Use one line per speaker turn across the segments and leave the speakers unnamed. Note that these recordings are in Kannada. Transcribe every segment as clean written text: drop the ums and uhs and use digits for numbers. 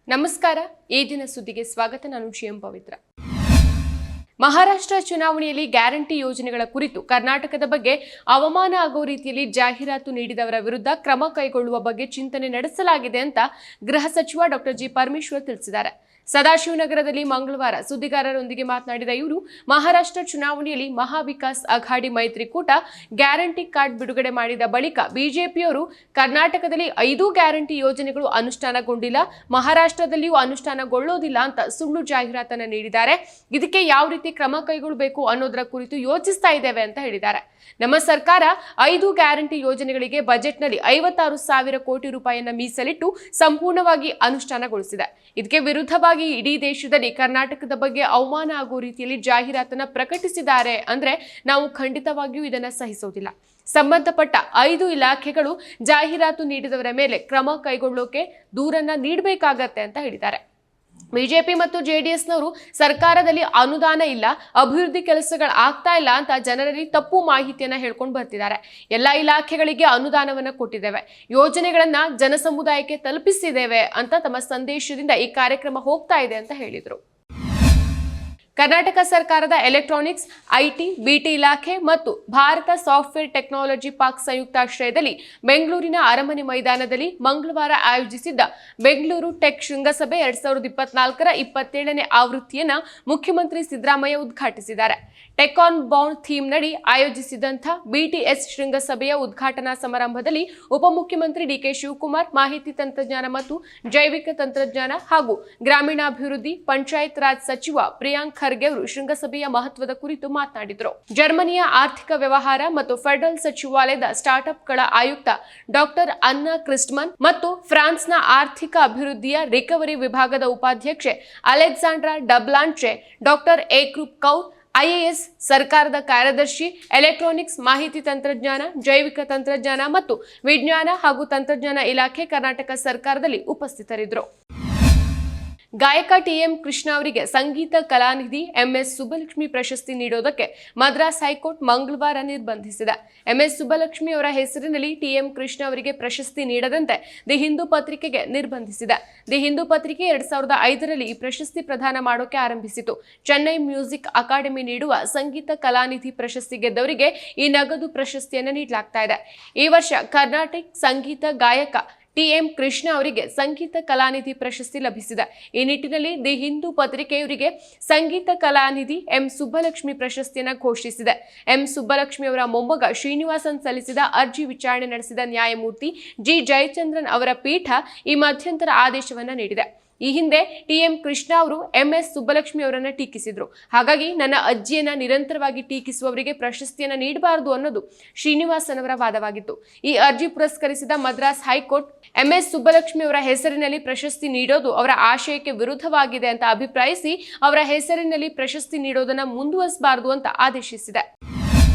ನಮಸ್ಕಾರ. ಈ ದಿನ ಸುದ್ದಿಗೆ ಸ್ವಾಗತ. ನಾನು ಜಿಎಂ ಪವಿತ್ರ. ಮಹಾರಾಷ್ಟ್ರ ಚುನಾವಣೆಯಲ್ಲಿ ಗ್ಯಾರಂಟಿ ಯೋಜನೆಗಳ ಕುರಿತು ಕರ್ನಾಟಕದ ಬಗ್ಗೆ ಅವಮಾನ ಆಗೋ ರೀತಿಯಲ್ಲಿ ಜಾಹೀರಾತು ನೀಡಿದವರ ವಿರುದ್ಧ ಕ್ರಮ ಕೈಗೊಳ್ಳುವ ಬಗ್ಗೆ ಚಿಂತನೆ ನಡೆಸಲಾಗಿದೆ ಅಂತ ಗೃಹ ಸಚಿವ ಡಾಕ್ಟರ್ ಜಿ ಪರಮೇಶ್ವರ್ ತಿಳಿಸಿದ್ದಾರೆ. ಸದಾಶಿವನಗರದಲ್ಲಿ ಮಂಗಳವಾರ ಸುದ್ದಿಗಾರರೊಂದಿಗೆ ಮಾತನಾಡಿದ ಇವರು, ಮಹಾರಾಷ್ಟ್ರ ಚುನಾವಣೆಯಲ್ಲಿ ಮಹಾವಿಕಾಸ್ ಅಘಾಡಿ ಮೈತ್ರಿಕೂಟ ಗ್ಯಾರಂಟಿ ಕಾರ್ಡ್ ಬಿಡುಗಡೆ ಮಾಡಿದ ಬಳಿಕ ಬಿಜೆಪಿಯವರು ಕರ್ನಾಟಕದಲ್ಲಿ 5 ಗ್ಯಾರಂಟಿ ಯೋಜನೆಗಳು ಅನುಷ್ಠಾನಗೊಂಡಿಲ್ಲ, ಮಹಾರಾಷ್ಟ್ರದಲ್ಲಿಯೂ ಅನುಷ್ಠಾನಗೊಳ್ಳೋದಿಲ್ಲ ಅಂತ ಸುಳ್ಳು ಜಾಹೀರಾತನ್ನು ನೀಡಿದ್ದಾರೆ. ಇದಕ್ಕೆ ಯಾವ ರೀತಿ ಕ್ರಮ ಕೈಗೊಳ್ಳಬೇಕು ಅನ್ನೋದರ ಕುರಿತು ಯೋಚಿಸ್ತಾ ಇದ್ದೇವೆ ಅಂತ ಹೇಳಿದ್ದಾರೆ. ನಮ್ಮ ಸರ್ಕಾರ 5 ಗ್ಯಾರಂಟಿ ಯೋಜನೆಗಳಿಗೆ ಬಜೆಟ್ನಲ್ಲಿ 56,000 ಕೋಟಿ ರೂಪಾಯಿಯನ್ನ ಮೀಸಲಿಟ್ಟು ಸಂಪೂರ್ಣವಾಗಿ ಅನುಷ್ಠಾನಗೊಳಿಸಿದೆ. ಇದಕ್ಕೆ ವಿರುದ್ಧವಾಗಿ ಇಡೀ ದೇಶದಲ್ಲಿ ಕರ್ನಾಟಕದ ಬಗ್ಗೆ ಅವಮಾನ ಆಗೋ ರೀತಿಯಲ್ಲಿ ಜಾಹೀರಾತನ್ನ ಪ್ರಕಟಿಸಿದ್ದಾರೆ ಅಂದ್ರೆ ನಾವು ಖಂಡಿತವಾಗಿಯೂ ಇದನ್ನ ಸಹಿಸೋದಿಲ್ಲ. ಸಂಬಂಧಪಟ್ಟ 5 ಇಲಾಖೆಗಳು ಜಾಹೀರಾತು ನೀಡಿದವರ ಮೇಲೆ ಕ್ರಮ ಕೈಗೊಳ್ಳೋಕೆ ದೂರನ್ನ ನೀಡಬೇಕಾಗತ್ತೆ ಅಂತ ಹೇಳಿದ್ದಾರೆ. ಬಿಜೆಪಿ ಮತ್ತು ಜೆಡಿಎಸ್ನವರು ಸರ್ಕಾರದಲ್ಲಿ ಅನುದಾನ ಇಲ್ಲ, ಅಭಿವೃದ್ಧಿ ಕೆಲಸಗಳು ಆಗ್ತಾ ಇಲ್ಲ ಅಂತ ಜನರಲ್ಲಿ ತಪ್ಪು ಮಾಹಿತಿಯನ್ನ ಹೇಳ್ಕೊಂಡು ಬರ್ತಿದ್ದಾರೆ. ಎಲ್ಲ ಇಲಾಖೆಗಳಿಗೆ ಅನುದಾನವನ್ನ ಕೊಟ್ಟಿದ್ದೇವೆ, ಯೋಜನೆಗಳನ್ನ ಜನಸಮುದಾಯಕ್ಕೆ ತಲುಪಿಸಿದ್ದೇವೆ ಅಂತ ತಮ್ಮ ಸಂದೇಶದಿಂದ ಈ ಕಾರ್ಯಕ್ರಮ ಹೋಗ್ತಾ ಇದೆ ಅಂತ ಹೇಳಿದರು. ಕರ್ನಾಟಕ ಸರ್ಕಾರದ ಎಲೆಕ್ಟ್ರಾನಿಕ್ಸ್, ಐಟಿ, ಬಿಟಿ ಇಲಾಖೆ ಮತ್ತು ಭಾರತ ಸಾಫ್ಟ್ವೇರ್ ಟೆಕ್ನಾಲಜಿ ಪಾರ್ಕ್ ಸಂಯುಕ್ತಾಶ್ರಯದಲ್ಲಿ ಬೆಂಗಳೂರಿನ ಅರಮನೆ ಮೈದಾನದಲ್ಲಿ ಮಂಗಳವಾರ ಆಯೋಜಿಸಿದ್ದ ಬೆಂಗಳೂರು ಟೆಕ್ ಶೃಂಗಸಭೆ 2024ರ 27ನೇ ಆವೃತ್ತಿಯನ್ನ ಮುಖ್ಯಮಂತ್ರಿ ಸಿದ್ದರಾಮಯ್ಯ ಉದ್ಘಾಟಿಸಿದ್ದಾರೆ. ಟೆಕ್ ಆನ್ ಬೌಂಡ್ ಥೀಮ್ ನಡಿ ಆಯೋಜಿಸಿದಂಥ ಬಿಟಿಎಸ್ ಶೃಂಗಸಭೆಯ ಉದ್ಘಾಟನಾ ಸಮಾರಂಭದಲ್ಲಿ ಉಪಮುಖ್ಯಮಂತ್ರಿ ಡಿಕೆ ಶಿವಕುಮಾರ್, ಮಾಹಿತಿ ತಂತ್ರಜ್ಞಾನ ಮತ್ತು ಜೈವಿಕ ತಂತ್ರಜ್ಞಾನ ಹಾಗೂ ಗ್ರಾಮೀಣಾಭಿವೃದ್ಧಿ ಪಂಚಾಯತ್ ರಾಜ್ ಸಚಿವ ಪ್ರಿಯಾಂಕ್ ಖರ್ಗೆ ಅವರು ಶೃಂಗಸಭೆಯ ಮಹತ್ವದ ಕುರಿತು ಮಾತನಾಡಿದರು. ಜರ್ಮನಿಯ ಆರ್ಥಿಕ ವ್ಯವಹಾರ ಮತ್ತು ಫೆಡರಲ್ ಸಚಿವಾಲಯದ ಸ್ಟಾರ್ಟ್ಅಪ್ಗಳ ಆಯುಕ್ತ ಡಾಕ್ಟರ್ ಅನ್ನಾ ಕ್ರಿಸ್ಟ್ಮನ್ ಮತ್ತು ಫ್ರಾನ್ಸ್ನ ಆರ್ಥಿಕ ಅಭಿವೃದ್ಧಿಯ ರಿಕವರಿ ವಿಭಾಗದ ಉಪಾಧ್ಯಕ್ಷೆ Alexandra Dublanche, doctor Ekroop Kaur, IAS, ಸರ್ಕಾರದ ಕಾರ್ಯದರ್ಶಿ, ಎಲೆಕ್ಟ್ರಾನಿಕ್ಸ್, ಮಾಹಿತಿ ತಂತ್ರಜ್ಞಾನ, ಜೈವಿಕ ತಂತ್ರಜ್ಞಾನ ಮತ್ತು ವಿಜ್ಞಾನ ಹಾಗೂ ತಂತ್ರಜ್ಞಾನ ಇಲಾಖೆ ಕರ್ನಾಟಕ ಸರ್ಕಾರದಲ್ಲಿ ಉಪಸ್ಥಿತರಿದ್ದರು. ಗಾಯಕ ಟಿಎಂ ಕೃಷ್ಣ ಅವರಿಗೆ ಸಂಗೀತ ಕಲಾನಿಧಿ ಎಂಎಸ್ ಸುಬ್ಬಲಕ್ಷ್ಮಿ ಪ್ರಶಸ್ತಿ ನೀಡೋದಕ್ಕೆ ಮದ್ರಾಸ್ ಹೈಕೋರ್ಟ್ ಮಂಗಳವಾರ ನಿರ್ಬಂಧಿಸಿದೆ. ಎಂಎಸ್ ಸುಬ್ಬಲಕ್ಷ್ಮಿ ಅವರ ಹೆಸರಿನಲ್ಲಿ ಟಿಎಂ ಕೃಷ್ಣ ಅವರಿಗೆ ಪ್ರಶಸ್ತಿ ನೀಡದಂತೆ ದಿ ಹಿಂದೂ ಪತ್ರಿಕೆಗೆ ನಿರ್ಬಂಧಿಸಿದೆ. ದಿ ಹಿಂದೂ ಪತ್ರಿಕೆ 2005ರಲ್ಲಿ ಈ ಪ್ರಶಸ್ತಿ ಪ್ರದಾನ ಮಾಡೋಕೆ ಆರಂಭಿಸಿತು. ಚೆನ್ನೈ ಮ್ಯೂಸಿಕ್ ಅಕಾಡೆಮಿ ನೀಡುವ ಸಂಗೀತ ಕಲಾನಿಧಿ ಪ್ರಶಸ್ತಿ ಗೆದ್ದವರಿಗೆ ಈ ನಗದು ಪ್ರಶಸ್ತಿಯನ್ನು ನೀಡಲಾಗ್ತಾ ಇದೆ. ಈ ವರ್ಷ ಕರ್ನಾಟಕ ಸಂಗೀತ ಗಾಯಕ ಟಿಎಂ ಕೃಷ್ಣ ಅವರಿಗೆ ಸಂಗೀತ ಕಲಾನಿಧಿ ಪ್ರಶಸ್ತಿ ಲಭಿಸಿದೆ. ಈ ನಿಟ್ಟಿನಲ್ಲಿ ದಿ ಹಿಂದೂ ಪತ್ರಿಕೆ ಇವರಿಗೆ ಸಂಗೀತ ಕಲಾನಿಧಿ ಎಂ ಸುಬ್ಬಲಕ್ಷ್ಮಿ ಪ್ರಶಸ್ತಿಯನ್ನು ಘೋಷಿಸಿದೆ. ಎಂ ಸುಬ್ಬಲಕ್ಷ್ಮಿ ಅವರ ಮೊಮ್ಮಗ ಶ್ರೀನಿವಾಸನ್ ಸಲ್ಲಿಸಿದ ಅರ್ಜಿ ವಿಚಾರಣೆ ನಡೆಸಿದ ನ್ಯಾಯಮೂರ್ತಿ ಜಿ ಜಯಚಂದ್ರನ್ ಅವರ ಪೀಠ ಈ ಮಧ್ಯಂತರ ಆದೇಶವನ್ನ ನೀಡಿದೆ. ಈ ಹಿಂದೆ ಟಿಎಂ ಕೃಷ್ಣ ಅವರು ಎಂಎಸ್ ಸುಬ್ಬಲಕ್ಷ್ಮಿ ಅವರನ್ನ ಟೀಕಿಸಿದ್ರು. ಹಾಗಾಗಿ ನನ್ನ ಅಜ್ಜಿಯನ್ನ ನಿರಂತರವಾಗಿ ಟೀಕಿಸುವವರಿಗೆ ಪ್ರಶಸ್ತಿಯನ್ನ ನೀಡಬಾರದು ಅನ್ನೋದು ಶ್ರೀನಿವಾಸನ್ ಅವರ ವಾದವಾಗಿತ್ತು. ಈ ಅರ್ಜಿ ಪುರಸ್ಕರಿಸಿದ ಮದ್ರಾಸ್ ಹೈಕೋರ್ಟ್ ಎಂಎಸ್ ಸುಬ್ಬಲಕ್ಷ್ಮಿ ಅವರ ಹೆಸರಿನಲ್ಲಿ ಪ್ರಶಸ್ತಿ ನೀಡೋದು ಅವರ ಆಶಯಕ್ಕೆ ವಿರುದ್ಧವಾಗಿದೆ ಅಂತ ಅಭಿಪ್ರಾಯಿಸಿ ಅವರ ಹೆಸರಿನಲ್ಲಿ ಪ್ರಶಸ್ತಿ ನೀಡೋದನ್ನ ಮುಂದುವರಿಸಬಾರದು ಅಂತ ಆದೇಶಿಸಿದೆ.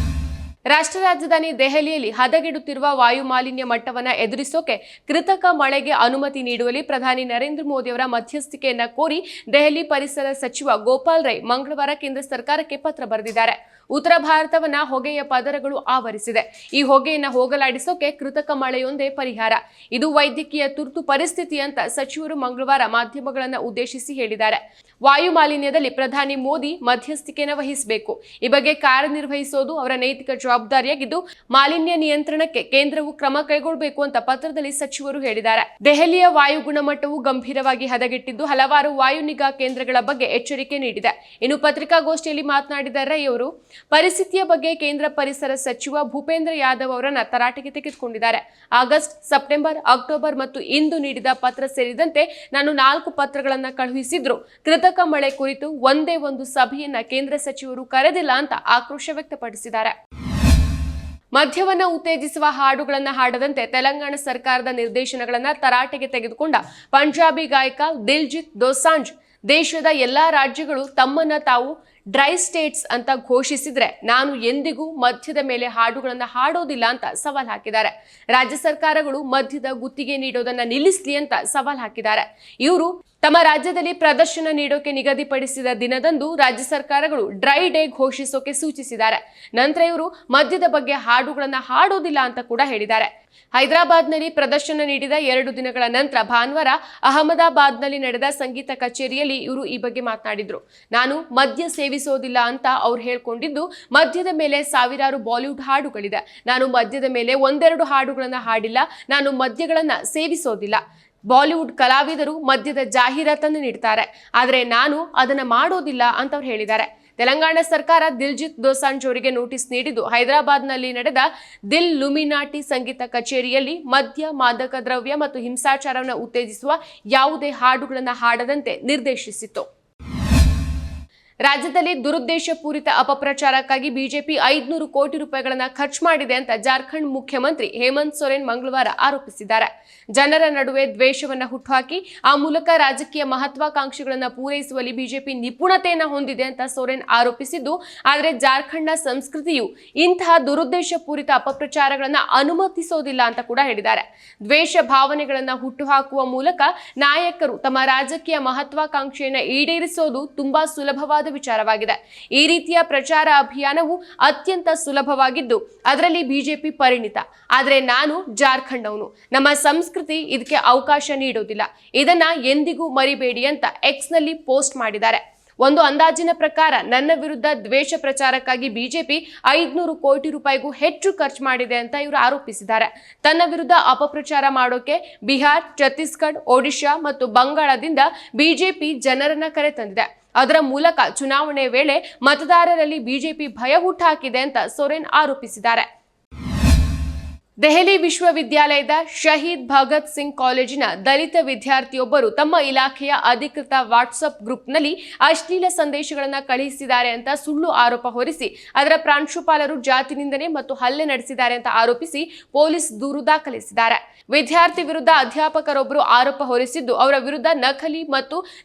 ರಾಷ್ಟ್ರ ರಾಜಧಾನಿ ದೆಹಲಿಯಲ್ಲಿ ಹದಗೆಡುತ್ತಿರುವ ವಾಯು ಮಾಲಿನ್ಯ ಮಟ್ಟವನ್ನು ಎದುರಿಸೋಕೆ ಕೃತಕ ಮಳೆಗೆ ಅನುಮತಿ ನೀಡುವಲ್ಲಿ ಪ್ರಧಾನಿ ನರೇಂದ್ರ ಮೋದಿ ಅವರ ಮಧ್ಯಸ್ಥಿಕೆಯನ್ನ ಕೋರಿ ದೆಹಲಿ ಪರಿಸರ ಸಚಿವ ಗೋಪಾಲ್ ರೈ ಮಂಗಳವಾರ ಕೇಂದ್ರ ಸರ್ಕಾರಕ್ಕೆ ಪತ್ರ ಬರೆದಿದ್ದಾರೆ. ಉತ್ತರ ಭಾರತವನ್ನ ಹೊಗೆಯ ಪದರಗಳು ಆವರಿಸಿದೆ. ಈ ಹೊಗೆಯನ್ನ ಹೋಗಲಾಡಿಸೋಕೆ ಕೃತಕ ಮಳೆಯೊಂದೇ ಪರಿಹಾರ. ಇದು ವೈದ್ಯಕೀಯ ತುರ್ತು ಪರಿಸ್ಥಿತಿ ಅಂತ ಸಚಿವರು ಮಂಗಳವಾರ ಮಾಧ್ಯಮಗಳನ್ನ ಉದ್ದೇಶಿಸಿ ಹೇಳಿದ್ದಾರೆ. ವಾಯು ಮಾಲಿನ್ಯದಲ್ಲಿ ಪ್ರಧಾನಿ ಮೋದಿ ಮಧ್ಯಸ್ಥಿಕೆಯನ್ನು ವಹಿಸಬೇಕು. ಈ ಬಗ್ಗೆ ಕಾರ್ಯನಿರ್ವಹಿಸೋದು ಅವರ ನೈತಿಕ ಜವಾಬ್ದಾರಿಯಾಗಿದ್ದು ಮಾಲಿನ್ಯ ನಿಯಂತ್ರಣಕ್ಕೆ ಕೇಂದ್ರವು ಕ್ರಮ ಕೈಗೊಳ್ಳಬೇಕು ಅಂತ ಪತ್ರದಲ್ಲಿ ಸಚಿವರು ಹೇಳಿದ್ದಾರೆ. ದೆಹಲಿಯ ವಾಯು ಗುಣಮಟ್ಟವು ಗಂಭೀರವಾಗಿ ಹದಗೆಟ್ಟಿದ್ದು ಹಲವಾರು ವಾಯು ನಿಗಾ ಕೇಂದ್ರಗಳ ಬಗ್ಗೆ ಎಚ್ಚರಿಕೆ ನೀಡಿದೆ. ಇನ್ನು ಪತ್ರಿಕಾಗೋಷ್ಠಿಯಲ್ಲಿ ಮಾತನಾಡಿದ ರೈ ಅವರು ಪರಿಸ್ಥಿತಿಯ ಬಗ್ಗೆ ಕೇಂದ್ರ ಪರಿಸರ ಸಚಿವ ಭೂಪೇಂದ್ರ ಯಾದವ್ ಅವರನ್ನ ತರಾಟೆಗೆ ತೆಗೆದುಕೊಂಡಿದ್ದಾರೆ. ಆಗಸ್ಟ್, ಸೆಪ್ಟೆಂಬರ್, ಅಕ್ಟೋಬರ್ ಮತ್ತು ಇಂದು ನೀಡಿದ ಪತ್ರ ಸೇರಿದಂತೆ ನಾನು 4 ಪತ್ರಗಳನ್ನ ಕಳುಹಿಸಿದ್ರು. ಕೃತಕ ಮಳೆ ಕುರಿತು ಒಂದೇ ಒಂದು ಸಭೆಯನ್ನ ಕೇಂದ್ರ ಸಚಿವರು ಕರೆದಿಲ್ಲ ಅಂತ ಆಕ್ರೋಶ ವ್ಯಕ್ತಪಡಿಸಿದ್ದಾರೆ. ಮದ್ಯವನ್ನ ಉತ್ತೇಜಿಸುವ ಹಾಡುಗಳನ್ನ ಹಾಡದಂತೆ ತೆಲಂಗಾಣ ಸರ್ಕಾರದ ನಿರ್ದೇಶನಗಳನ್ನ ತರಾಟೆಗೆ ತೆಗೆದುಕೊಂಡ ಪಂಜಾಬಿ ಗಾಯಕ ದಿಲ್ಜಿತ್ ದೋಸಾಂಜ್ ದೇಶದ ಎಲ್ಲಾ ರಾಜ್ಯಗಳು ತಮ್ಮನ್ನ ತಾವು ಡ್ರೈ ಸ್ಟೇಟ್ಸ್ ಅಂತ ಘೋಷಿಸಿದ್ರೆ ನಾನು ಎಂದಿಗೂ ಮದ್ಯದ ಮೇಲೆ ಹಾಡುಗಳನ್ನ ಹಾಡೋದಿಲ್ಲ ಅಂತ ಸವಾಲ್ ಹಾಕಿದ್ದಾರೆ. ರಾಜ್ಯ ಸರ್ಕಾರಗಳು ಮದ್ಯದ ಗುತ್ತಿಗೆ ನೀಡೋದನ್ನ ನಿಲ್ಲಿಸಲಿ ಅಂತ ಸವಾಲ್ ಹಾಕಿದ್ದಾರೆ. ಇವರು ತಮ್ಮ ರಾಜ್ಯದಲ್ಲಿ ಪ್ರದರ್ಶನ ನೀಡೋಕೆ ನಿಗದಿಪಡಿಸಿದ ದಿನದಂದು ರಾಜ್ಯ ಸರ್ಕಾರಗಳು ಡ್ರೈ ಡೇ ಘೋಷಿಸೋಕೆ ಸೂಚಿಸಿದ್ದಾರೆ. ನಂತರ ಇವರು ಮದ್ಯದ ಬಗ್ಗೆ ಹಾಡುಗಳನ್ನ ಹಾಡೋದಿಲ್ಲ ಅಂತ ಕೂಡ ಹೇಳಿದ್ದಾರೆ. ಹೈದರಾಬಾದ್ನಲ್ಲಿ ಪ್ರದರ್ಶನ ನೀಡಿದ 2 ದಿನಗಳ ನಂತರ ಭಾನುವಾರ ಅಹಮದಾಬಾದ್ನಲ್ಲಿ ನಡೆದ ಸಂಗೀತ ಕಚೇರಿಯಲ್ಲಿ ಇವರು ಈ ಬಗ್ಗೆ ಮಾತನಾಡಿದ್ರು. ನಾನು ಮದ್ಯ ಸೇವಿಸೋದಿಲ್ಲ ಅಂತ ಅವ್ರು ಹೇಳ್ಕೊಂಡಿದ್ದು, ಮದ್ಯದ ಮೇಲೆ ಸಾವಿರಾರು ಬಾಲಿವುಡ್ ಹಾಡುಗಳಿದೆ. ನಾನು ಮದ್ಯದ ಮೇಲೆ 1-2 ಹಾಡುಗಳನ್ನ ಹಾಡಿಲ್ಲ. ನಾನು ಮದ್ಯಗಳನ್ನ ಸೇವಿಸೋದಿಲ್ಲ. ಬಾಲಿವುಡ್ ಕಲಾವಿದರು ಮದ್ಯದ ಜಾಹೀರಾತನ್ನು ನೀಡ್ತಾರೆ, ಆದರೆ ನಾನು ಅದನ್ನ ಮಾಡೋದಿಲ್ಲ ಅಂತ ಅವ್ರು ಹೇಳಿದ್ದಾರೆ. ತೆಲಂಗಾಣ ಸರ್ಕಾರ ದಿಲ್ಜಿತ್ ದೋಸಾಂಜ್ ಅವರಿಗೆ ನೋಟಿಸ್ ನೀಡಿದ್ದು, ಹೈದರಾಬಾದ್ನಲ್ಲಿ ನಡೆದ ದಿಲ್ ಲುಮಿನಾಟಿ ಸಂಗೀತ ಕಚೇರಿಯಲ್ಲಿ ಮದ್ಯ, ಮಾದಕ ದ್ರವ್ಯ ಮತ್ತು ಹಿಂಸಾಚಾರವನ್ನು ಉತ್ತೇಜಿಸುವ ಯಾವುದೇ ಹಾಡುಗಳನ್ನು ಹಾಡದಂತೆ ನಿರ್ದೇಶಿಸಿತ್ತು. ರಾಜ್ಯದಲ್ಲಿ ದುರುದ್ದೇಶಪೂರಿತ ಅಪಪ್ರಚಾರಕ್ಕಾಗಿ ಬಿಜೆಪಿ 500 ಕೋಟಿ ರೂಪಾಯಿಗಳನ್ನು ಖರ್ಚು ಮಾಡಿದೆ ಅಂತ ಜಾರ್ಖಂಡ್ ಮುಖ್ಯಮಂತ್ರಿ ಹೇಮಂತ್ ಸೊರೇನ್ ಮಂಗಳವಾರ ಆರೋಪಿಸಿದ್ದಾರೆ. ಜನರ ನಡುವೆ ದ್ವೇಷವನ್ನು ಹುಟ್ಟುಹಾಕಿ ಆ ಮೂಲಕ ರಾಜಕೀಯ ಮಹತ್ವಾಕಾಂಕ್ಷೆಗಳನ್ನು ಪೂರೈಸುವಲ್ಲಿ ಬಿಜೆಪಿ ನಿಪುಣತೆಯನ್ನು ಹೊಂದಿದೆ ಅಂತ ಸೊರೇನ್ ಆರೋಪಿಸಿದ್ದು, ಆದರೆ ಜಾರ್ಖಂಡ್ನ ಸಂಸ್ಕೃತಿಯು ಇಂತಹ ದುರುದ್ದೇಶಪೂರಿತ ಅಪಪ್ರಚಾರಗಳನ್ನು ಅನುಮತಿಸೋದಿಲ್ಲ ಅಂತ ಕೂಡ ಹೇಳಿದ್ದಾರೆ. ದ್ವೇಷ ಭಾವನೆಗಳನ್ನು ಹುಟ್ಟುಹಾಕುವ ಮೂಲಕ ನಾಯಕರು ತಮ್ಮ ರಾಜಕೀಯ ಮಹತ್ವಾಕಾಂಕ್ಷೆಯನ್ನು ಈಡೇರಿಸೋದು ತುಂಬಾ ಸುಲಭವಾದ ವಿಚಾರವಾಗಿದೆ. ಈ ರೀತಿಯ ಪ್ರಚಾರ ಅಭಿಯಾನವು ಅತ್ಯಂತ ಸುಲಭವಾಗಿದ್ದು ಅದರಲ್ಲಿ ಬಿಜೆಪಿ ಪರಿಣಿತ. ಆದರೆ ನಾನು ಜಾರ್ಖಂಡ್ನವನು, ನಮ್ಮ ಸಂಸ್ಕೃತಿ ಇದಕ್ಕೆ ಅವಕಾಶ ನೀಡೋದಿಲ್ಲ, ಇದನ್ನ ಎಂದಿಗೂ ಮರಿಬೇಡಿ ಅಂತ ಎಕ್ಸ್ನಲ್ಲಿ ಪೋಸ್ಟ್ ಮಾಡಿದ್ದಾರೆ. ಒಂದು ಅಂದಾಜಿನ ಪ್ರಕಾರ ನನ್ನ ವಿರುದ್ಧ ದ್ವೇಷ ಪ್ರಚಾರಕ್ಕಾಗಿ ಬಿಜೆಪಿ 500 ಕೋಟಿ ರೂಪಾಯಿಗೂ ಹೆಚ್ಚು ಖರ್ಚು ಮಾಡಿದೆ ಅಂತ ಇವರು ಆರೋಪಿಸಿದ್ದಾರೆ. ತನ್ನ ವಿರುದ್ಧ ಅಪಪ್ರಚಾರ ಮಾಡೋಕೆ ಬಿಹಾರ್, ಛತ್ತೀಸ್ಗಢ, ಒಡಿಶಾ ಮತ್ತು ಬಂಗಾಳದಿಂದ ಬಿಜೆಪಿ ಜನರನ್ನ ಕರೆತಂದಿದೆ. ಅದರ ಮೂಲಕ ಚುನಾವಣೆ ವೇಳೆ ಮತದಾರರಲ್ಲಿ ಬಿಜೆಪಿ ಭಯ ಹುಟ್ಟುಹಾಕಿದೆ ಅಂತ ಸೊರೇನ್ ಆರೋಪಿಸಿದ್ದಾರೆ. ದೆಹಲಿ ವಿಶ್ವವಿದ್ಯಾಲಯದ ಶಹೀದ್ ಭಗತ್ ಸಿಂಗ್ ಕಾಲೇಜಿನ ದಲಿತ ವಿದ್ಯಾರ್ಥಿಯೊಬ್ಬರು ತಮ್ಮ ಇಲಾಖೆಯ ಅಧಿಕೃತ ವಾಟ್ಸ್ಆಪ್ ಗ್ರೂಪ್ನಲ್ಲಿ ಅಶ್ಲೀಲ ಸಂದೇಶಗಳನ್ನು ಕಳುಹಿಸಿದ್ದಾರೆ ಅಂತ ಸುಳ್ಳು ಆರೋಪ ಹೊರಿಸಿ ಅದರ ಪ್ರಾಂಶುಪಾಲರು ಜಾತಿ ನಿಂದನೆ ಮತ್ತು ಹಲ್ಲೆ ನಡೆಸಿದ್ದಾರೆ ಅಂತ ಆರೋಪಿಸಿ ಪೊಲೀಸ್ ದೂರು ದಾಖಲಿಸಿದ್ದಾರೆ. ವಿದ್ಯಾರ್ಥಿ ವಿರುದ್ಧ ಅಧ್ಯಾಪಕರೊಬ್ಬರು ಆರೋಪ ಹೊರಿಸಿದ್ದು, ಅವರ ವಿರುದ್ಧ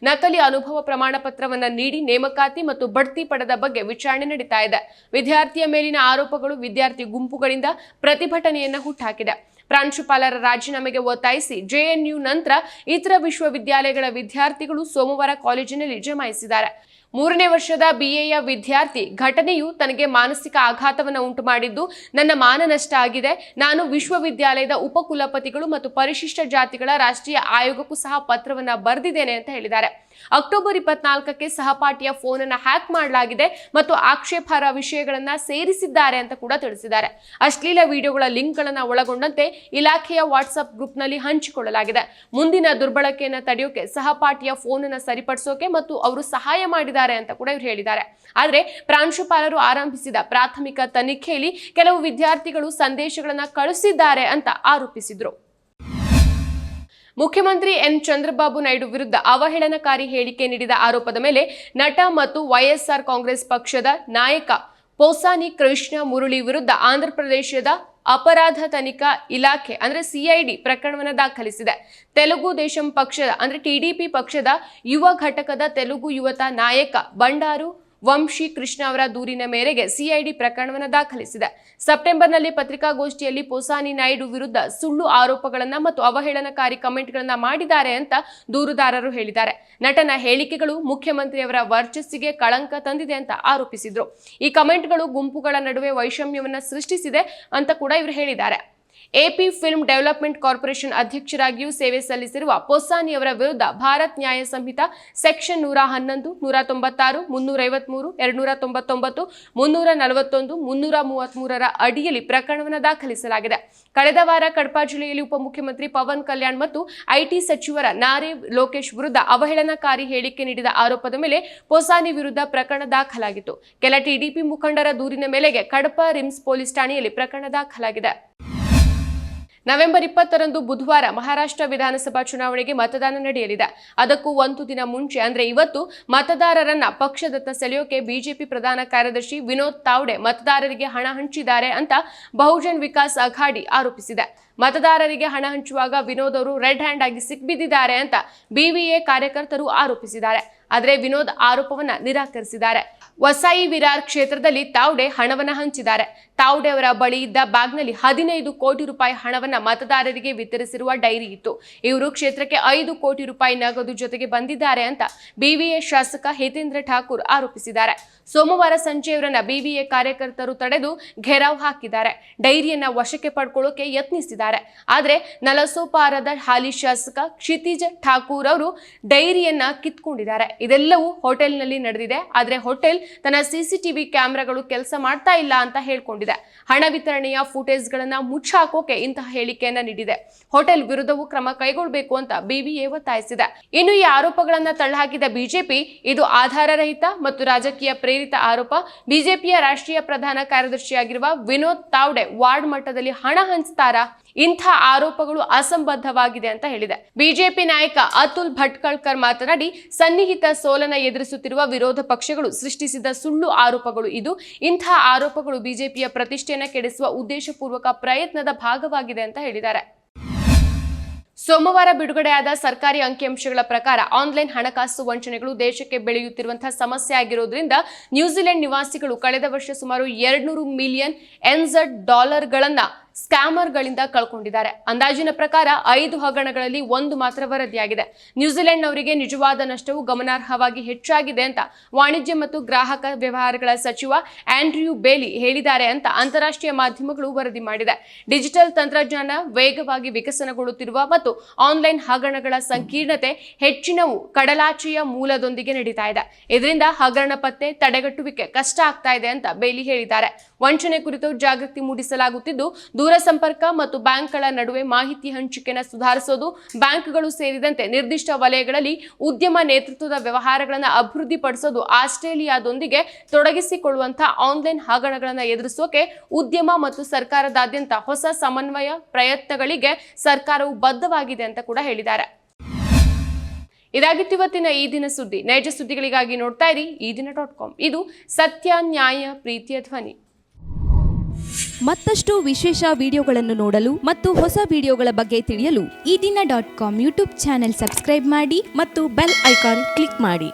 ನಕಲಿ ಅನುಭವ ಪ್ರಮಾಣ ಪತ್ರವನ್ನು ನೀಡಿ ನೇಮಕಾತಿ ಮತ್ತು ಬಡ್ತಿ ಪಡೆದ ಬಗ್ಗೆ ವಿಚಾರಣೆ ನಡೀತಾ ಇದೆ. ವಿದ್ಯಾರ್ಥಿಯ ಮೇಲಿನ ಆರೋಪಗಳು ವಿದ್ಯಾರ್ಥಿ ಗುಂಪುಗಳಿಂದ ಪ್ರತಿಭಟನೆಯನ್ನು ಹುಟ್ಟುಹಾಕಿದೆ. ಪ್ರಾಂಶುಪಾಲರ ರಾಜೀನಾಮೆಗೆ ಒತ್ತಾಯಿಸಿ ಜೆಎನ್ಯು ನಂತರ ಇತರ ವಿಶ್ವವಿದ್ಯಾಲಯಗಳ ವಿದ್ಯಾರ್ಥಿಗಳು ಸೋಮವಾರ ಕಾಲೇಜಿನಲ್ಲಿ ಜಮಾಯಿಸಿದ್ದಾರೆ. 3ನೇ ವರ್ಷದ ಬಿಎಯ ವಿದ್ಯಾರ್ಥಿ, ಘಟನೆಯು ತನಗೆ ಮಾನಸಿಕ ಆಘಾತವನ್ನು ಉಂಟು ಮಾಡಿದ್ದು, ನನ್ನ ಮಾನನಷ್ಟ ಆಗಿದೆ. ನಾನು ವಿಶ್ವವಿದ್ಯಾಲಯದ ಉಪಕುಲಪತಿಗಳು ಮತ್ತು ಪರಿಶಿಷ್ಟ ಜಾತಿಗಳ ರಾಷ್ಟ್ರೀಯ ಆಯೋಗಕ್ಕೂ ಸಹ ಪತ್ರವನ್ನ ಬರೆದಿದ್ದೇನೆ ಅಂತ ಹೇಳಿದ್ದಾರೆ. ಅಕ್ಟೋಬರ್ 24ಕ್ಕೆ ಸಹಪಾಠಿಯ ಫೋನ್ ಅನ್ನು ಹ್ಯಾಕ್ ಮಾಡಲಾಗಿದೆ ಮತ್ತು ಆಕ್ಷೇಪಾರ್ಹ ವಿಷಯಗಳನ್ನ ಸೇರಿಸಿದ್ದಾರೆ ಅಂತ ಕೂಡ ತಿಳಿಸಿದ್ದಾರೆ. ಅಶ್ಲೀಲ ವಿಡಿಯೋಗಳ ಲಿಂಕ್ಗಳನ್ನು ಒಳಗೊಂಡಂತೆ ಇಲಾಖೆಯ ವಾಟ್ಸ್ಆಪ್ ಗ್ರೂಪ್ನಲ್ಲಿ ಹಂಚಿಕೊಳ್ಳಲಾಗಿದೆ. ಮುಂದಿನ ದುರ್ಬಳಕೆಯನ್ನು ತಡೆಯೋಕೆ ಸಹಪಾಠಿಯ ಫೋನ್ ಅನ್ನು ಸರಿಪಡಿಸೋಕೆ ಮತ್ತು ಅವರು ಸಹಾಯ ಮಾಡಿದ್ದಾರೆ ಅಂತ ಕೂಡ ಇವರು ಹೇಳಿದ್ದಾರೆ. ಆದರೆ ಪ್ರಾಂಶುಪಾಲರು ಆರಂಭಿಸಿದ ಪ್ರಾಥಮಿಕ ತನಿಖೆಯಲ್ಲಿ ಕೆಲವು ವಿದ್ಯಾರ್ಥಿಗಳು ಸಂದೇಶಗಳನ್ನು ಕಳುಹಿಸಿದ್ದಾರೆ ಅಂತ ಆರೋಪಿಸಿದ್ರು. ಮುಖ್ಯಮಂತ್ರಿ ಎನ್ ಚಂದ್ರಬಾಬು ನಾಯ್ಡು ವಿರುದ್ಧ ಅವಹೇಳನಕಾರಿ ಹೇಳಿಕೆ ನೀಡಿದ ಆರೋಪದ ಮೇಲೆ ನಟ ಮತ್ತು ವೈಎಸ್ಆರ್ ಕಾಂಗ್ರೆಸ್ ಪಕ್ಷದ ನಾಯಕ ಪೋಸಾನಿ ಕೃಷ್ಣ ಮುರಳಿ ವಿರುದ್ಧ ಆಂಧ್ರಪ್ರದೇಶದ ಅಪರಾಧ ತನಿಖಾ ಇಲಾಖೆ ಅಂದ್ರೆ ಸಿಐಡಿ ಪ್ರಕರಣವನ್ನು ದಾಖಲಿಸಿದೆ. ತೆಲುಗು ದೇಶಂ ಪಕ್ಷದ ಅಂದ್ರೆ ಟಿಡಿಪಿ ಪಕ್ಷದ ಯುವ ಘಟಕದ ತೆಲುಗು ಯುವತ ನಾಯಕ ಬಂಡಾರು ವಂಶಿ ಕೃಷ್ಣ ಅವರ ದೂರಿನ ಮೇರೆಗೆ ಸಿಐಡಿ ಪ್ರಕರಣವನ್ನು ದಾಖಲಿಸಿದೆ. ಸೆಪ್ಟೆಂಬರ್ನಲ್ಲಿ ಪತ್ರಿಕಾಗೋಷ್ಠಿಯಲ್ಲಿ ಪೋಸಾನಿ ನಾಯ್ಡು ವಿರುದ್ಧ ಸುಳ್ಳು ಆರೋಪಗಳನ್ನ ಮತ್ತು ಅವಹೇಳನಕಾರಿ ಕಮೆಂಟ್ಗಳನ್ನ ಮಾಡಿದ್ದಾರೆ ಅಂತ ದೂರುದಾರರು ಹೇಳಿದ್ದಾರೆ. ನಟನ ಹೇಳಿಕೆಗಳು ಮುಖ್ಯಮಂತ್ರಿಯವರ ವರ್ಚಸ್ಸಿಗೆ ಕಳಂಕ ತಂದಿದೆ ಅಂತ ಆರೋಪಿಸಿದ್ರು. ಈ ಕಮೆಂಟ್ಗಳು ಗುಂಪುಗಳ ನಡುವೆ ವೈಷಮ್ಯವನ್ನ ಸೃಷ್ಟಿಸಿದೆ ಅಂತ ಕೂಡ ಇವರು ಹೇಳಿದ್ದಾರೆ. ಎಪಿ ಫಿಲ್ಮ್ ಡೆವಲಪ್ಮೆಂಟ್ ಕಾರ್ಪೊರೇಷನ್ ಅಧ್ಯಕ್ಷರಾಗಿಯೂ ಸೇವೆ ಸಲ್ಲಿಸಿರುವ ಪೊಸ್ಸಾನಿ ಅವರ ವಿರುದ್ಧ ಭಾರತ್ ನ್ಯಾಯ ಸಂಹಿತ ಸೆಕ್ಷನ್ 111, 196, 353, 299, 341, 333ರ ಅಡಿಯಲ್ಲಿ ಪ್ರಕರಣವನ್ನು ದಾಖಲಿಸಲಾಗಿದೆ. ಕಳೆದ ವಾರ ಕಡಪಾ ಜಿಲ್ಲೆಯಲ್ಲಿ ಉಪಮುಖ್ಯಮಂತ್ರಿ ಪವನ್ ಕಲ್ಯಾಣ್ ಮತ್ತು ಐಟಿ ಸಚಿವರ ನಾರೆ ಲೋಕೇಶ್ ವಿರುದ್ಧ ಅವಹೇಳನಕಾರಿ ಹೇಳಿಕೆ ನೀಡಿದ ಆರೋಪದ ಮೇಲೆ ಪೊಸ್ಸಾನಿ ವಿರುದ್ಧ ಪ್ರಕರಣ ದಾಖಲಾಗಿತ್ತು. ಕೆಲ ಟಿಡಿಪಿ ಮುಖಂಡರ ದೂರಿನ ಮೇಲೆಗೆ ಕಡಪಾ ರಿಮ್ಸ್ ಪೊಲೀಸ್ ಠಾಣೆಯಲ್ಲಿ ಪ್ರಕರಣ ದಾಖಲಾಗಿದೆ. ನವೆಂಬರ್ 20ರಂದು ಬುಧವಾರ ಮಹಾರಾಷ್ಟ್ರ ವಿಧಾನಸಭಾ ಚುನಾವಣೆಗೆ ಮತದಾನ ನಡೆಯಲಿದೆ. ಅದಕ್ಕೂ ಒಂದು ದಿನ ಮುಂಚೆ ಅಂದ್ರೆ ಇವತ್ತು ಮತದಾರರನ್ನ ಪಕ್ಷದತ್ತ ಸೆಳೆಯೋಕೆ ಬಿಜೆಪಿ ಪ್ರಧಾನ ಕಾರ್ಯದರ್ಶಿ ವಿನೋದ್ ತಾವ್ಡೆ ಮತದಾರರಿಗೆ ಹಣ ಹಂಚಿದ್ದಾರೆ ಅಂತ ಬಹುಜನ್ ವಿಕಾಸ್ ಅಘಾಡಿ ಆರೋಪಿಸಿದೆ. ಮತದಾರರಿಗೆ ಹಣ ಹಂಚುವಾಗ ವಿನೋದ್ ಅವರು ರೆಡ್ ಹ್ಯಾಂಡ್ ಆಗಿ ಸಿಕ್ಬಿದ್ದಿದ್ದಾರೆ ಅಂತ ಬಿವಿಎ ಕಾರ್ಯಕರ್ತರು ಆರೋಪಿಸಿದ್ದಾರೆ. ಆದರೆ ವಿನೋದ್ ಆರೋಪವನ್ನ ನಿರಾಕರಿಸಿದ್ದಾರೆ. ವಸಾಯಿ ವಿರಾರ್ ಕ್ಷೇತ್ರದಲ್ಲಿ ತಾವ್ಡೆ ಹಣವನ್ನ ಹಂಚಿದ್ದಾರೆ. ತಾವ್ಡೆ ಅವರ ಬಳಿ ಇದ್ದ ಬ್ಯಾಗ್ನಲ್ಲಿ 15 ಕೋಟಿ ರೂಪಾಯಿ ಹಣವನ್ನ ಮತದಾರರಿಗೆ ವಿತರಿಸಿರುವ ಡೈರಿ ಇತ್ತು. ಇವರು ಕ್ಷೇತ್ರಕ್ಕೆ 5 ಕೋಟಿ ರೂಪಾಯಿ ನಗದು ಜೊತೆಗೆ ಬಂದಿದ್ದಾರೆ ಅಂತ ಬಿವಿಎ ಶಾಸಕ ಹಿತೇಂದ್ರ ಠಾಕೂರ್ ಆರೋಪಿಸಿದ್ದಾರೆ. ಸೋಮವಾರ ಸಂಜೆ ಇವರನ್ನ ಬಿವಿಎ ಕಾರ್ಯಕರ್ತರು ತಡೆದು ಘೇರಾವ್ ಹಾಕಿದ್ದಾರೆ. ಡೈರಿಯನ್ನ ವಶಕ್ಕೆ ಪಡ್ಕೊಳ್ಳೋಕೆ ಯತ್ನಿಸಿದ್ದಾರೆ. ಆದ್ರೆ ನಲಸೋಪಾರದ ಹಾಲಿ ಶಾಸಕ ಕ್ಷಿತಿಜ್ ಠಾಕೂರ್ ಅವರು ಡೈರಿಯನ್ನ ಕಿತ್ಕೊಂಡಿದ್ದಾರೆ. ಇದೆಲ್ಲವೂ ಹೋಟೆಲ್ನಲ್ಲಿ ನಡೆದಿದೆ. ಆದ್ರೆ ಹೋಟೆಲ್ ತನ್ನ ಸಿಸಿಟಿವಿ ಕ್ಯಾಮೆರಾಗಳು ಕೆಲಸ ಮಾಡ್ತಾ ಇಲ್ಲ ಅಂತ ಹೇಳ್ಕೊಂಡಿದೆ. ಹಣ ವಿತರಣೆಯ ಫುಟೇಜ್ಗಳನ್ನ ಮುಚ್ಚಾಕೋಕೆ ಇಂತಹ ಹೇಳಿಕೆಯನ್ನ ನೀಡಿದೆ. ಹೋಟೆಲ್ ವಿರುದ್ಧವೂ ಕ್ರಮ ಕೈಗೊಳ್ಳಬೇಕು ಅಂತ ಬಿವಿಎ ಒತ್ತಾಯಿಸಿದೆ. ಇನ್ನು ಈ ಆರೋಪಗಳನ್ನ ತಳ್ಳಹಾಕಿದ ಬಿಜೆಪಿ ಇದು ಆಧಾರರಹಿತ ಮತ್ತು ರಾಜಕೀಯ ಪ್ರೇರಿತ ಆರೋಪ. ಬಿಜೆಪಿಯ ರಾಷ್ಟ್ರೀಯ ಪ್ರಧಾನ ಕಾರ್ಯದರ್ಶಿಯಾಗಿರುವ ವಿನೋದ್ ತಾವ್ಡೆ ವಾರ್ಡ್ ಮಟ್ಟದಲ್ಲಿ ಹಣ ಹಂಚ್ತಾರಾ? ಇಂಥ ಆರೋಪಗಳು ಅಸಂಬದ್ಧವಾಗಿದೆ ಅಂತ ಹೇಳಿದೆ. ಬಿಜೆಪಿ ನಾಯಕ ಅತುಲ್ ಭಟ್ಕಳ್ಕರ್ ಮಾತನಾಡಿ, ಸನ್ನಿಹಿತ ಸೋಲನ ಎದುರಿಸುತ್ತಿರುವ ವಿರೋಧ ಪಕ್ಷಗಳು ಸೃಷ್ಟಿಸಿದ ಸುಳ್ಳು ಆರೋಪಗಳು ಇದು. ಇಂಥ ಆರೋಪಗಳು ಬಿಜೆಪಿಯ ಪ್ರತಿಷ್ಠೆಯನ್ನು ಕೆಡಿಸುವ ಉದ್ದೇಶಪೂರ್ವಕ ಪ್ರಯತ್ನದ ಭಾಗವಾಗಿದೆ ಅಂತ ಹೇಳಿದ್ದಾರೆ. ಸೋಮವಾರ ಬಿಡುಗಡೆಯಾದ ಸರ್ಕಾರಿ ಅಂಕಿಅಂಶಗಳ ಪ್ರಕಾರ ಆನ್ಲೈನ್ ಹಣಕಾಸು ವಂಚನೆಗಳು ದೇಶಕ್ಕೆ ಬೆಳೆಯುತ್ತಿರುವಂತಹ ಸಮಸ್ಯೆ ಆಗಿರೋದ್ರಿಂದ ನ್ಯೂಜಿಲೆಂಡ್ ನಿವಾಸಿಗಳು ಕಳೆದ ವರ್ಷ ಸುಮಾರು 200 ಮಿಲಿಯನ್ $NZ ಸ್ಕ್ಯಾಮರ್ಗಳಿಂದ ಕಳ್ಕೊಂಡಿದ್ದಾರೆ. ಅಂದಾಜಿನ ಪ್ರಕಾರ 5 ಹಗರಣಗಳಲ್ಲಿ 1 ಮಾತ್ರ ವರದಿಯಾಗಿದೆ. ನ್ಯೂಜಿಲೆಂಡ್ನವರಿಗೆ ನಿಜವಾದ ನಷ್ಟವು ಗಮನಾರ್ಹವಾಗಿ ಹೆಚ್ಚಾಗಿದೆ ಅಂತ ವಾಣಿಜ್ಯ ಮತ್ತು ಗ್ರಾಹಕ ವ್ಯವಹಾರಗಳ ಸಚಿವ ಆಂಡ್ರ್ಯೂ ಬೇಲಿ ಹೇಳಿದ್ದಾರೆ ಅಂತ ಅಂತಾರಾಷ್ಟ್ರೀಯ ಮಾಧ್ಯಮಗಳು ವರದಿ ಮಾಡಿದೆ. ಡಿಜಿಟಲ್ ತಂತ್ರಜ್ಞಾನ ವೇಗವಾಗಿ ವಿಕಸನಗೊಳ್ಳುತ್ತಿರುವ ಮತ್ತು ಆನ್ಲೈನ್ ಹಗರಣಗಳ ಸಂಕೀರ್ಣತೆ ಹೆಚ್ಚಿನವು ಕಡಲಾಚೆಯ ಮೂಲದೊಂದಿಗೆ ನಡೀತಾ ಇದೆ. ಇದರಿಂದ ಹಗರಣ ಪತ್ತೆ ತಡೆಗಟ್ಟುವಿಕೆ ಕಷ್ಟ ಆಗ್ತಾ ಇದೆ ಅಂತ ಬೇಲಿ ಹೇಳಿದ್ದಾರೆ. ವಂಚನೆ ಕುರಿತು ಜಾಗೃತಿ ಮೂಡಿಸಲಾಗುತ್ತಿದ್ದು, ದೂರಸಂಪರ್ಕ ಮತ್ತು ಬ್ಯಾಂಕ್ಗಳ ನಡುವೆ ಮಾಹಿತಿ ಹಂಚಿಕೆಯನ್ನು ಸುಧಾರಿಸೋದು, ಬ್ಯಾಂಕ್ಗಳು ಸೇರಿದಂತೆ ನಿರ್ದಿಷ್ಟ ವಲಯಗಳಲ್ಲಿ ಉದ್ಯಮ ನೇತೃತ್ವದ ವ್ಯವಹಾರಗಳನ್ನು ಅಭಿವೃದ್ಧಿಪಡಿಸೋದು, ಆಸ್ಟ್ರೇಲಿಯಾದೊಂದಿಗೆ ತೊಡಗಿಸಿಕೊಳ್ಳುವಂತಹ ಆನ್ಲೈನ್ ಹಗರಣಗಳನ್ನು ಎದುರಿಸೋಕೆ ಉದ್ಯಮ ಮತ್ತು ಸರ್ಕಾರದಾದ್ಯಂತ ಹೊಸ ಸಮನ್ವಯ ಪ್ರಯತ್ನಗಳಿಗೆ ಸರ್ಕಾರವು ಬದ್ಧವಾಗಿದೆ ಅಂತ ಕೂಡ ಹೇಳಿದ್ದಾರೆ. ಇದಾಗಿತ್ತು ಇವತ್ತಿನ ಈ ದಿನ ಸುದ್ದಿ. ನೈಜ ಸುದ್ದಿಗಳಿಗಾಗಿ ನೋಡ್ತಾ ಇರಿ ಈದಿನ.com. ಇದು ಸತ್ಯ, ನ್ಯಾಯ, ಪ್ರೀತಿಯ ಧ್ವನಿ.
ಮತ್ತಷ್ಟು ವಿಶೇಷ ವಿಡಿಯೋಗಳನ್ನು ನೋಡಲು ಮತ್ತು ಹೊಸ ವಿಡಿಯೋಗಳ ಬಗ್ಗೆ ತಿಳಿಯಲು
ಈದಿನ.com ಯೂಟ್ಯೂಬ್ ಚಾನೆಲ್ ಸಬ್ಸ್ಕ್ರೈಬ್ ಮಾಡಿ
ಮತ್ತು ಬೆಲ್ ಐಕಾನ್ ಕ್ಲಿಕ್ ಮಾಡಿ.